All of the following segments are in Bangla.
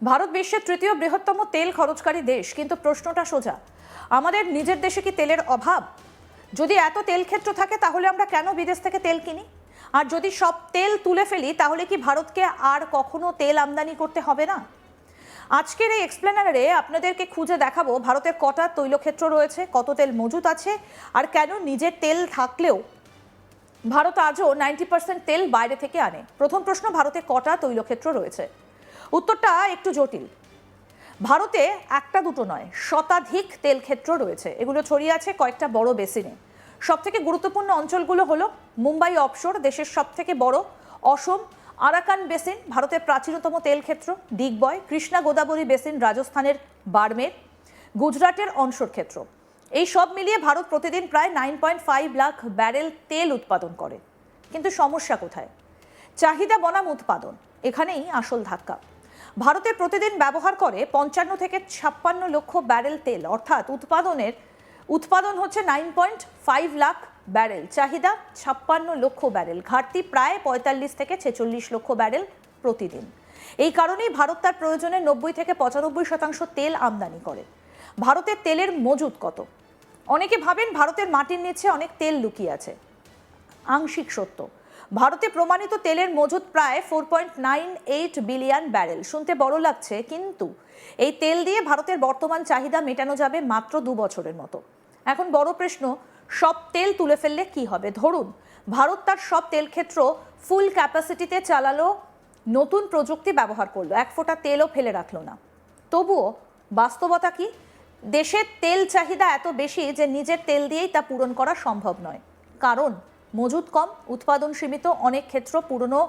ভারত বিশ্বের তৃতীয় বৃহত্তম তেল খরচকারী দেশ, কিন্তু প্রশ্নটা সোজা, আমাদের নিজের দেশে কি তেলের অভাব? যদি এত তেল ক্ষেত্র থাকে তাহলে আমরা কেন বিদেশ থেকে তেল কিনি? আর যদি সব তেল তুলে ফেলি তাহলে কি ভারতকে আর কখনো তেল আমদানি করতে হবে না? আজকের এই এক্সপ্লেনারে আপনাদেরকে খুঁজে দেখাবো ভারতের কটা তৈলক্ষেত্র রয়েছে, কত তেল মজুত আছে, আর কেন নিজের তেল থাকলেও ভারত আজও 90% তেল বাইরে থেকে আনে। প্রথম প্রশ্ন, ভারতে কটা তৈলক্ষেত্র রয়েছে? উত্তরটা একটু জটিল। ভারতে একটা দুটো নয়, শতাধিক তেল ক্ষেত্র রয়েছে। এগুলো ছড়িয়ে আছে কয়েকটা বড় বেসিনে। সব থেকে গুরুত্বপূর্ণ অঞ্চলগুলো হলো মুম্বাই অফশোর, দেশের সব থেকে বড়; অসম; আরাকান বেসিন, ভারতের প্রাচীনতম তেল ক্ষেত্র; দিগবয়; কৃষ্ণা গোদাবরী বেসিন, রাজস্থানের বাড়মের; গুজরাটের অনশোর ক্ষেত্র। এই সব মিলিয়ে ভারত প্রতিদিন প্রায় 9.5 লাখ ব্যারেল তেল উৎপাদন করে। কিন্তু সমস্যা কোথায়? চাহিদা বনাম উৎপাদন, এখানেই আসল ধাক্কা। ভারতের প্রতিদিন ব্যবহার করে 55 থেকে 56 লক্ষ ব্যারেল তেল, অর্থাৎ উৎপাদন হচ্ছে 9.5 লাখ ব্যারেল, চাহিদা 56 লক্ষ ব্যারেল, ঘাটতি প্রায় 45 থেকে 46 লক্ষ ব্যারেল প্রতিদিন। এই কারণেই ভারত তার প্রয়োজনে 90 থেকে 95% তেল আমদানি করে। ভারতের তেলের মজুদ কত? অনেকে ভাবেন ভারতের মাটির নিচে অনেক তেল লুকিয়ে আছে। আংশিক সত্য। ভারতে প্রমাণিত তেলের মজুদ প্রায় 4.98 বিলিয়ন ব্যারেল। শুনতে বড় লাগছে, কিন্তু এই তেল দিয়ে ভারতের বর্তমান চাহিদা মেটানো যাবে মাত্র 2 বছরের মতো। এখন বড় প্রশ্ন, সব তেল তুলে ফেললে কি হবে? ধরুন ভারত তার সব তেল ক্ষেত্র ফুল ক্যাপাসিটিতে চালালো, নতুন প্রযুক্তি ব্যবহার করলো, এক ফোঁটা তেলও ফেলে রাখলো না। তবুও বাস্তবতা কি? দেশের তেল চাহিদা এত বেশি যে নিজের তেল দিয়েই তা পূরণ করা সম্ভব নয়। কারণ মজুদ কম, উৎপাদন সীমিত, অনেক ক্ষেত্র পুরনো।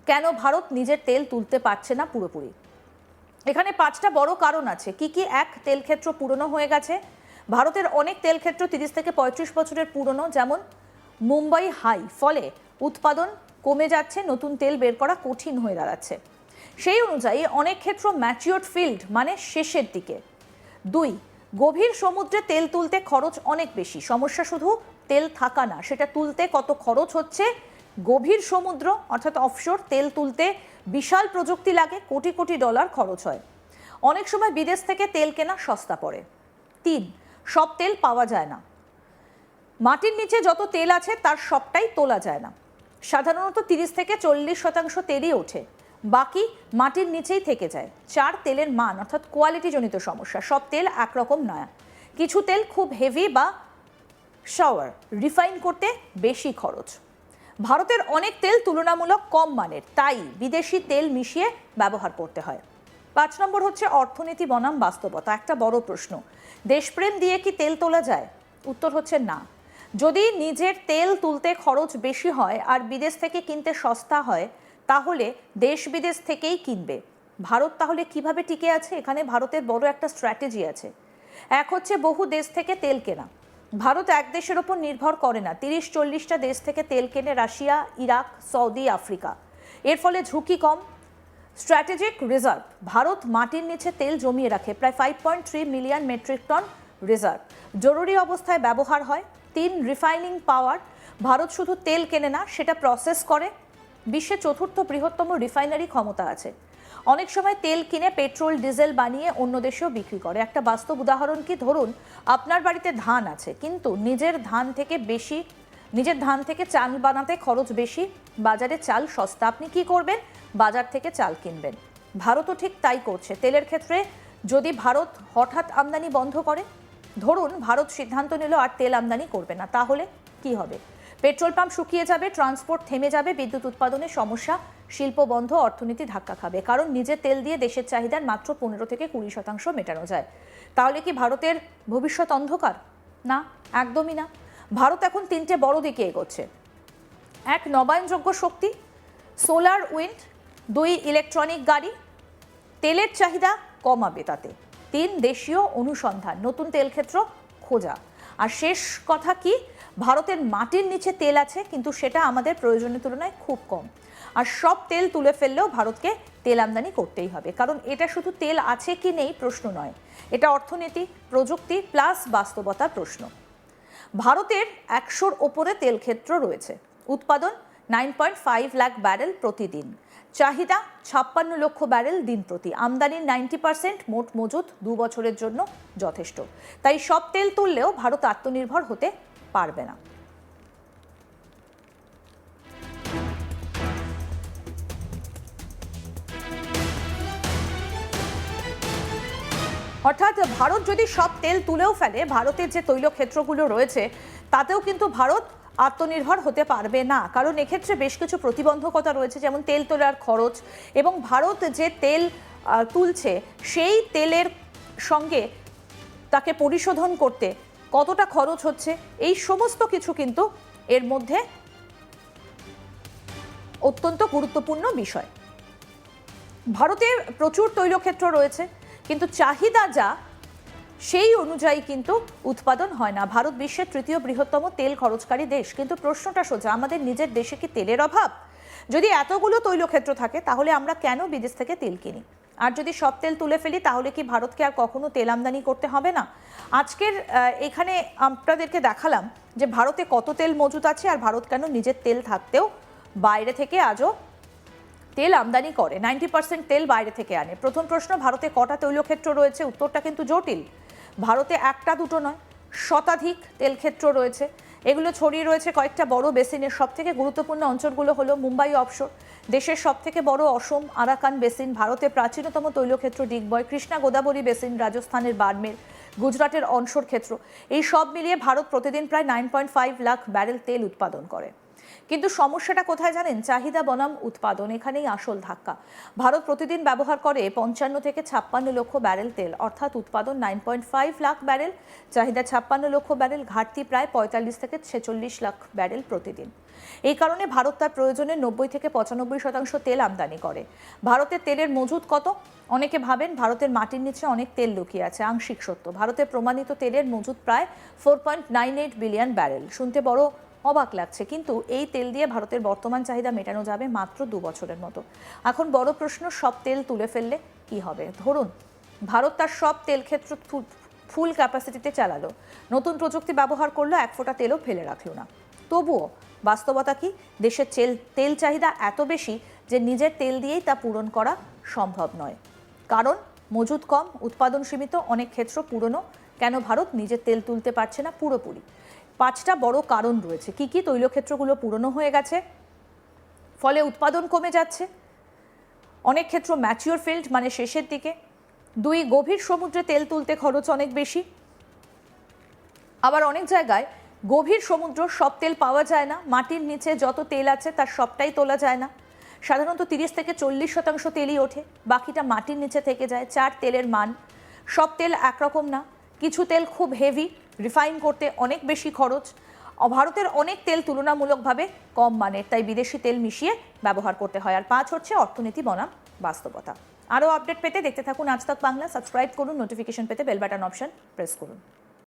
কেন ভারত নিজের তেল তুলতে পারছে না পুরোপুরি? এখানে 5টা বড় কারণ আছে। কি কি? এক, তেল ক্ষেত্র পুরনো হয়ে গেছে। ভারতের অনেক তেল ক্ষেত্র 30 থেকে 35 বছরের পুরনো, যেমন মুম্বাই হাই, ফলে উৎপাদন কমে যাচ্ছে, নতুন তেল বের করা কঠিন হয়ে দাঁড়াচ্ছে। সেই অনুযায়ী অনেক ক্ষেত্র ম্যাচিওরড ফিল্ড, মানে শেষের দিকে। 2, গভীর সমুদ্রে তেল তুলতে খরচ অনেক বেশি। সমস্যা শুধু তেল থাকা না, সেটা তুলতে কত খরচ হচ্ছে। গভীর সমুদ্র অর্থাৎ অফশোর তেল তুলতে বিশাল প্রযুক্তি লাগে, কোটি কোটি ডলার খরচ হয়। অনেক সময় বিদেশ থেকে তেল কেনা সস্তা পড়ে। 3, সব তেল পাওয়া যায় না। মাটির নিচে যত তেল আছে তার সবটাই তোলা যায় না। সাধারণত 30 থেকে 40% তেলই ওঠে, বাকি মাটির নিচেই থেকে যায়। 4, তেলের মান অর্থাৎ কোয়ালিটি জনিত সমস্যা। সব তেল একরকম নয়। কিছু তেল খুব হেভি বা শাওয়ার, রিফাইন করতে বেশি খরচ। ভারতের অনেক তেল তুলনামূলক কম মানের, তাই বিদেশি তেল মিশিয়ে ব্যবহার করতে হয়। 5 নম্বর হচ্ছে অর্থনীতি বনাম বাস্তবতা। একটা বড় প্রশ্ন, দেশপ্রেম দিয়ে কি তেল তোলা যায়? উত্তর হচ্ছে না। যদি নিজের তেল তুলতে খরচ বেশি হয় আর বিদেশ থেকে কিনতে সস্তা হয়, তাহলে দেশ বিদেশ থেকেই কিনবে। ভারত তাহলে কিভাবে টিকে আছে? এখানে ভারতের বড় একটা স্ট্র্যাটেজি আছে। এক হচ্ছে বহু দেশ থেকে তেল কেনা। ভারত এক দেশের ওপর নির্ভর করে না, 30-40টা দেশ থেকে তেল কেনে, রাশিয়া, ইরাক, সৌদি, আফ্রিকা। এর ফলে ঝুঁকি কম। স্ট্র্যাটেজিক রিজার্ভ, ভারত মাটির নিচে তেল জমিয়ে রাখে, প্রায় 5.3 মিলিয়ন মেট্রিক টন রিজার্ভ, জরুরি অবস্থায় ব্যবহার হয়। 3, রিফাইনিং পাওয়ার, ভারত শুধু তেল কেনে না, সেটা প্রসেস করে। বিশ্বের 4র্থ বৃহত্তম রিফাইনারি ক্ষমতা আছে। অনেক সময় তেল কিনে পেট্রোল, ডিজেল বানিয়ে অন্য দেশেও বিক্রি করে। একটা বাস্তব উদাহরণ কি, ধরুন আপনার বাড়িতে ধান আছে, কিন্তু নিজের ধান থেকে চাল বানাতে খরচ বেশি, বাজারে চাল সস্তা, আপনি কি করবেন? বাজার থেকে চাল কিনবেন। ভারতও ঠিক তাই করছে। তেলের ক্ষেত্রে যদি ভারত হঠাৎ আমদানি বন্ধ করে, ধরুন ভারত সিদ্ধান্ত নিল আর তেল আমদানি করবে না, তাহলে কি হবে? পেট্রোল পাম্প শুকিয়ে যাবে, ট্রান্সপোর্ট থেমে যাবে, বিদ্যুৎ উৎপাদনের সমস্যা, শিল্প বন্ধ, অর্থনীতি ধাক্কা খাবে। কারণ নিজের তেল দিয়ে দেশের চাহিদার মাত্র 15 থেকে 20% মেটানো যায়। তাহলে কি ভারতের ভবিষ্যৎ অন্ধকার? না, একদমই না। ভারত এখন 3টে বড় দিকে এগোচ্ছে। 1, নবায়নযোগ্য শক্তি, সোলার, উইন্ড। 2, ইলেকট্রনিক গাড়ি, তেলের চাহিদা কমাবে তাতে। 3, দেশীয় অনুসন্ধান, নতুন তেল ক্ষেত্র খোঁজা। আর শেষ কথা কি, ভারতের মাটির নিচে তেল আছে, কিন্তু সেটা আমাদের প্রয়োজনের তুলনায় খুব কম। আর সব তেল তুলে ফেললেও ভারতকে তেল আমদানি করতেই হবে, কারণ এটা শুধু তেল আছে কি নেই প্রশ্ন নয়, এটা অর্থনীতি, প্রযুক্তি প্লাস বাস্তবতার প্রশ্ন। ভারতের 100র ওপরে তেল ক্ষেত্র রয়েছে, উৎপাদন 9.5 লাখ ব্যারেল প্রতিদিন, চাহিদা 56 লক্ষ ব্যারেল দিন প্রতি, আমদানির 90%, মোট মজুত 2 বছরের জন্য যথেষ্ট। তাই সব তেল তুললেও ভারত আত্মনির্ভর হতে পারবে না। অর্থাৎ ভারত যদি সব তেল তুলেও ফেলে, ভারতের যে তৈলক্ষেত্রগুলো রয়েছে তাতেও কিন্তু ভারত আত্মনির্ভর হতে পারবে না, কারণ এক্ষেত্রে বেশ কিছু প্রতিবন্ধকতা রয়েছে, যেমন তেল তোলার খরচ, এবং ভারত যে তেল তুলছে সেই তেলের সঙ্গে তাকে পরিশোধন করতে কতটা খরচ হচ্ছে, এই সমস্ত কিছু কিন্তু এর মধ্যে অত্যন্ত গুরুত্বপূর্ণ বিষয়। ভারতে প্রচুর তৈলক্ষেত্র রয়েছে, কিন্তু চাহিদা যা সেই অনুযায়ী কিন্তু উৎপাদন হয় না। ভারত বিশ্বের তৃতীয় বৃহত্তম তেল খরচকারী দেশ, কিন্তু প্রশ্নটা সোজা, আমাদের নিজের দেশে কি তেলের অভাব? যদি এতগুলো তৈলক্ষেত্র থাকে তাহলে আমরা কেন বিদেশ থেকে তেল কিনি? আর যদি সব তেল তুলে ফেলি তাহলে কি ভারতকে আর কখনো তেল আমদানি করতে হবে না? আজকের এখানে আপনাদেরকে দেখালাম যে ভারতে কত তেল মজুত আছে, আর ভারত কেন নিজের তেল থাকতেও বাইরে থেকে আজও তেল আমদানি করে, 90% তেল বাইরে থেকে আনে। প্রথম প্রশ্ন, ভারতে কটা তৈলক্ষেত্র রয়েছে? উত্তরটা কিন্তু জটিল। ভারতে একটা দুটো নয়, শতাধিক তেলক্ষেত্র রয়েছে। এগুলো ছড়িয়ে রয়েছে কয়েকটা বড় বেসিনের। সবথেকে গুরুত্বপূর্ণ অঞ্চলগুলো হলো মুম্বাই অফশোর, দেশের সবথেকে বড় অসম আরাকান বেসিন, ভারতের প্রাচীনতম তৈলক্ষেত্র ডিগবয়, কৃষ্ণা গোদাবরী বেসিন, রাজস্থানের বাড়মের, গুজরাটের অনশোর ক্ষেত্র। এই সব মিলিয়ে ভারত প্রতিদিন প্রায় 9.5 লাখ ব্যারেল তেল উৎপাদন করে। কিন্তু সমস্যাটা কোথায় জানেন? চাহিদা বনাম উৎপাদন, এখানেই আসল ধাক্কা। ভারত প্রতিদিন ব্যবহার করে 55 থেকে 56 লক্ষ ব্যারেল তেল, অর্থাৎ উৎপাদন 9.5 লাখ ব্যারেল, চাহিদা 56 লক্ষ ব্যারেল, ঘাটতি প্রায় 45 থেকে 46 লাখ ব্যারেল প্রতিদিন। এই কারণে ভারত তার প্রয়োজনে 90 থেকে 95% তেল আমদানি করে। ভারতের তেলের মজুত কত? অনেকে ভাবেন ভারতের মাটির নিচে অনেক তেল লুকিয়ে আছে। আংশিক সত্য। ভারতের প্রমাণিত তেলের মজুত প্রায় 4.98 বিলিয়ন ব্যারেল। শুনতে বড় অবাক লাগছে, কিন্তু এই তেল দিয়ে ভারতের বর্তমান চাহিদা মেটানো যাবে মাত্র 2 বছরের মতো। এখন বড় প্রশ্ন, সব তেল তুলে ফেললে কি হবে? ধরুন ভারত তার সব তেল ক্ষেত্র ফুল ক্যাপাসিটিতে চালালো, নতুন প্রযুক্তি ব্যবহার করলো, এক ফোঁটা তেলও ফেলে রাখলো না, তবুও বাস্তবতা কি? দেশের তেল চাহিদা এত বেশি যে নিজের তেল দিয়েই তা পূরণ করা সম্ভব নয়। কারণ মজুত কম, উৎপাদন সীমিত, অনেক ক্ষেত্র পুরনো। কেন ভারত নিজের তেল তুলতে পারছে না পুরোপুরি? 5টা বড় কারণ রয়েছে। কি কি? তৈলক্ষেত্রগুলো পুরনো হয়ে গেছে, ফলে উৎপাদন কমে যাচ্ছে। অনেক ক্ষেত্র ম্যাচিওর ফিল্ড, মানে শেষের দিকে। 2, গভীর সমুদ্রে তেল তুলতে খরচ অনেক বেশি। আবার অনেক জায়গায় গভীর সমুদ্র, সব তেল পাওয়া যায় না। মাটির নিচে যত তেল আছে তার সবটাই তোলা যায় না। সাধারণত 30 থেকে 40% তেলই ওঠে, বাকিটা মাটির নিচে থেকে যায়। 4, তেলের মান। সব তেল একরকম না, কিছু তেল খুব হেভি, রিফাইন করতে অনেক বেশি খরচ। ভারতের অনেক তেল তুলনামূলকভাবে কম মানের, তাই বিদেশি তেল মিশিয়ে ব্যবহার করতে হয়। আর 5 হচ্ছে অর্থনীতি বনাম বাস্তবতা। আরও আপডেট পেতে দেখতে থাকুন আজ তাক বাংলা। সাবস্ক্রাইব করুন, নোটিফিকেশন পেতে বেল বাটন অপশন প্রেস করুন।